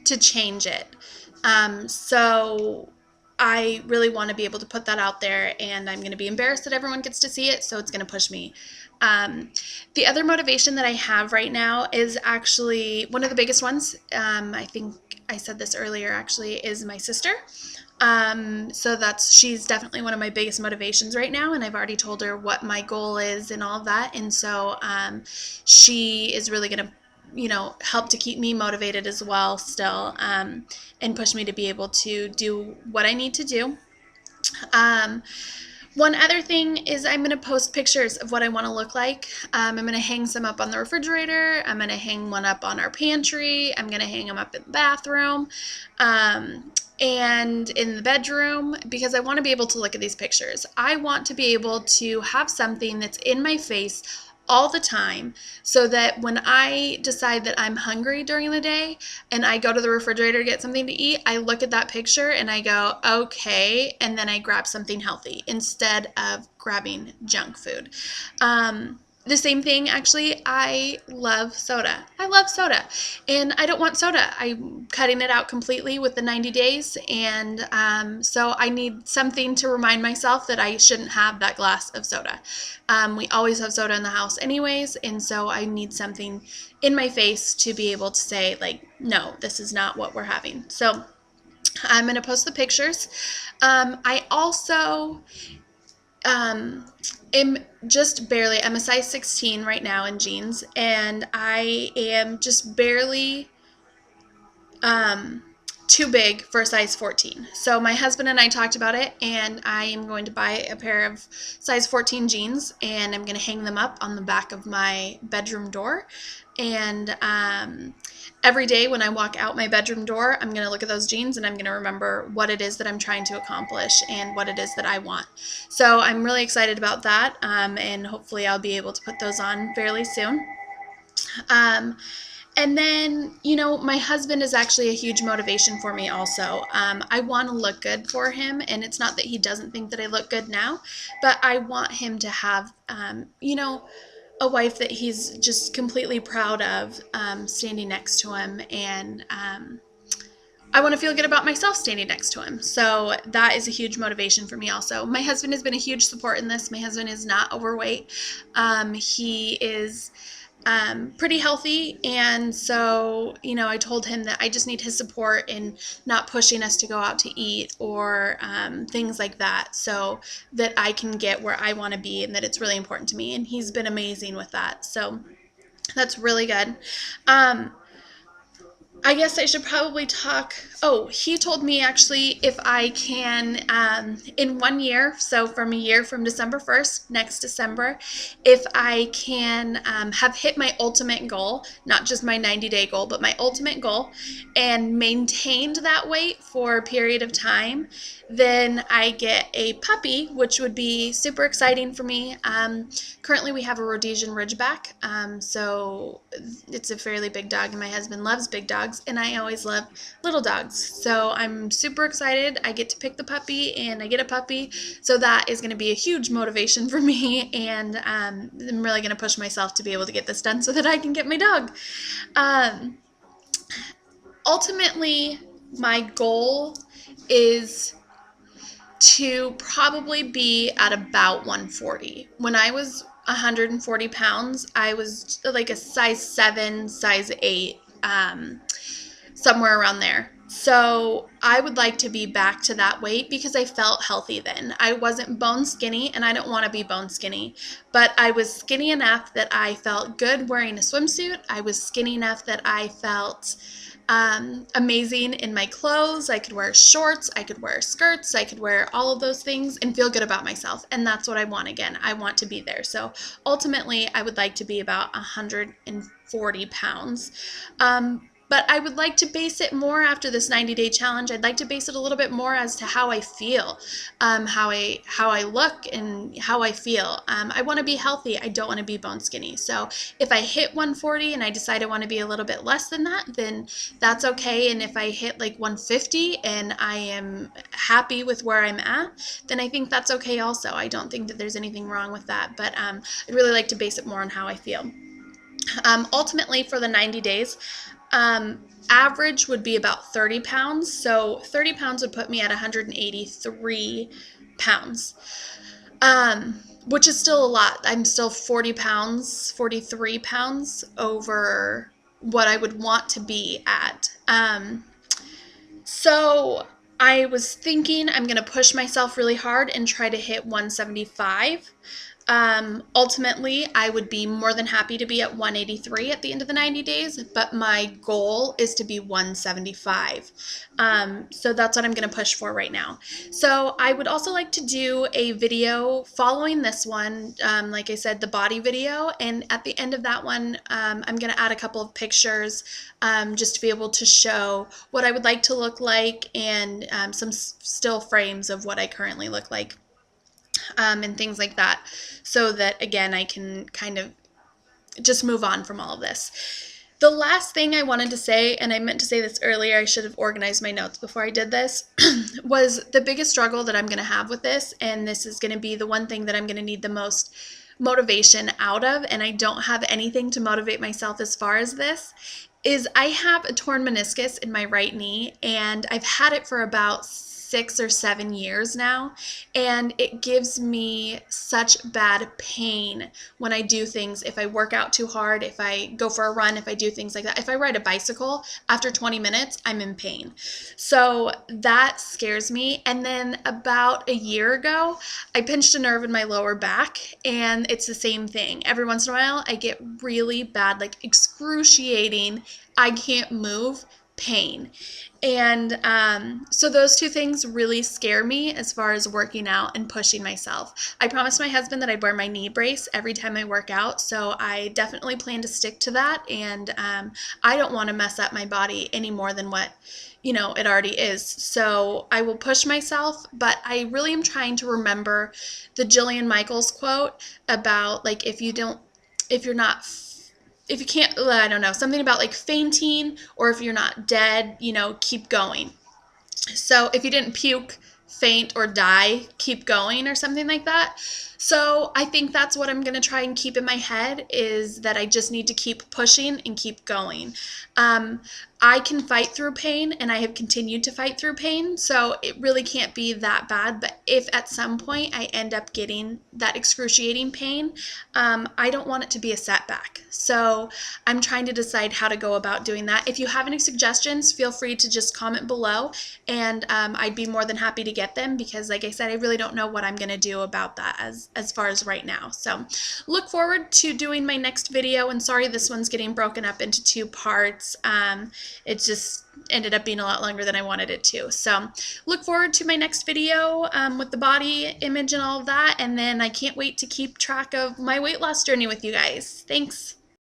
to change it. So I really want to be able to put that out there, and I'm going to be embarrassed that everyone gets to see it, so it's going to push me. Um, the other motivation that I have right now is actually one of the biggest ones. I think I said this earlier, actually, is my sister. So she's definitely one of my biggest motivations right now, and I've already told her what my goal is and all of that. And so she is really going to help to keep me motivated as well still, and push me to be able to do what I need to do. Um, One other thing is I'm going to post pictures of what I want to look like. I'm going to hang some up on the refrigerator. I'm going to hang one up on our pantry. I'm going to hang them up in the bathroom. And in the bedroom, because I want to be able to look at these pictures. I want to be able to have something that's in my face all the time, so that when I decide that I'm hungry during the day and I go to the refrigerator to get something to eat, I look at that picture and I go, okay, and then I grab something healthy instead of grabbing junk food. The same thing, actually, I love soda. I love soda, and I don't want soda. I'm cutting it out completely with the 90 days, and so I need something to remind myself that I shouldn't have that glass of soda. We always have soda in the house anyways, and so I need something in my face to be able to say, like, no, this is not what we're having. So I'm going to post the pictures. I also am just barely, I'm a size 16 right now in jeans, and I am just barely too big for a size 14. So my husband and I talked about it, and I am going to buy a pair of size 14 jeans, and I'm going to hang them up on the back of my bedroom door. And every day when I walk out my bedroom door, I'm going to look at those jeans, and I'm going to remember what it is that I'm trying to accomplish and what it is that I want. So I'm really excited about that, and hopefully I'll be able to put those on fairly soon. And then, my husband is actually a huge motivation for me also. I want to look good for him, and it's not that he doesn't think that I look good now, but I want him to have, a wife that he's just completely proud of, standing next to him, and I want to feel good about myself standing next to him. So that is a huge motivation for me also. My husband has been a huge support in this. My husband is not overweight. He is pretty healthy, and so I told him that I just need his support in not pushing us to go out to eat or things like that, so that I can get where I want to be, and that it's really important to me, and he's been amazing with that, so that's really good. I guess I should probably talk. Oh, he told me actually if I can, in 1 year, so from a year from December 1st, next December, if I can have hit my ultimate goal, not just my 90-day goal, but my ultimate goal, and maintained that weight for a period of time, then I get a puppy, which would be super exciting for me. Currently, we have a Rhodesian Ridgeback, so it's a fairly big dog, and my husband loves big dogs, and I always love little dogs. So I'm super excited. I get to pick the puppy, and I get a puppy, so that is going to be a huge motivation for me, and I'm really going to push myself to be able to get this done so that I can get my dog. Ultimately, my goal is to probably be at about 140. When I was 140 pounds, I was like a size 7, size 8, somewhere around there. So I would like to be back to that weight because I felt healthy then. I wasn't bone skinny, and I don't want to be bone skinny, but I was skinny enough that I felt good wearing a swimsuit. I was skinny enough that I felt amazing in my clothes. I could wear shorts, I could wear skirts, I could wear all of those things and feel good about myself. And that's what I want again. I want to be there. So ultimately, I would like to be about 140 pounds. But I would like to base it more after this 90-day challenge. I'd like to base it a little bit more as to how I feel, how I look, and how I feel. I want to be healthy. I don't want to be bone skinny. So if I hit 140 and I decide I want to be a little bit less than that, then that's okay. And if I hit like 150 and I am happy with where I'm at, then I think that's okay also. I don't think that there's anything wrong with that. But I'd really like to base it more on how I feel. Ultimately, for the 90 days, Average would be about 30 pounds. So 30 pounds would put me at 183 pounds, which is still a lot. I'm still 40 pounds, 43 pounds over what I would want to be at. So I was thinking I'm going to push myself really hard and try to hit 175. Ultimately, I would be more than happy to be at 183 at the end of the 90 days, but my goal is to be 175. So that's what I'm going to push for right now. So I would also like to do a video following this one, like I said, the body video, and at the end of that one, I'm going to add a couple of pictures just to be able to show what I would like to look like and some still frames of what I currently look like. And things like that, so that again I can kind of just move on from all of this. The last thing I wanted to say, and I meant to say this earlier, I should have organized my notes before I did this, was the biggest struggle that I'm going to have with this, and this is going to be the one thing that I'm going to need the most motivation out of, and I don't have anything to motivate myself as far as this, is I have a torn meniscus in my right knee, and I've had it for about 6 or 7 years now, and it gives me such bad pain when I do things. If I work out too hard, if I go for a run, if I do things like that, if I ride a bicycle, after 20 minutes, I'm in pain. So that scares me. And then about a year ago, I pinched a nerve in my lower back, and it's the same thing. Every once in a while, I get really bad, like excruciating, I can't move pain. And so those two things really scare me as far as working out and pushing myself. I promised my husband that I'd wear my knee brace every time I work out, so I definitely plan to stick to that, and I don't want to mess up my body any more than what it already is. So I will push myself, but I really am trying to remember the Jillian Michaels quote about, like, if you can't, I don't know, something about like fainting, or if you're not dead, keep going. So if you didn't puke, faint, or die, keep going, or something like that. So I think that's what I'm going to try and keep in my head, is that I just need to keep pushing and keep going. I can fight through pain, and I have continued to fight through pain, so it really can't be that bad. But if at some point I end up getting that excruciating pain, I don't want it to be a setback. So I'm trying to decide how to go about doing that. If you have any suggestions, feel free to just comment below, and I'd be more than happy to get them, because like I said, I really don't know what I'm going to do about that as far as right now. So look forward to doing my next video, and sorry this one's getting broken up into 2 parts. It just ended up being a lot longer than I wanted it to. So look forward to my next video with the body image and all of that, and then I can't wait to keep track of my weight loss journey with you guys. Thanks.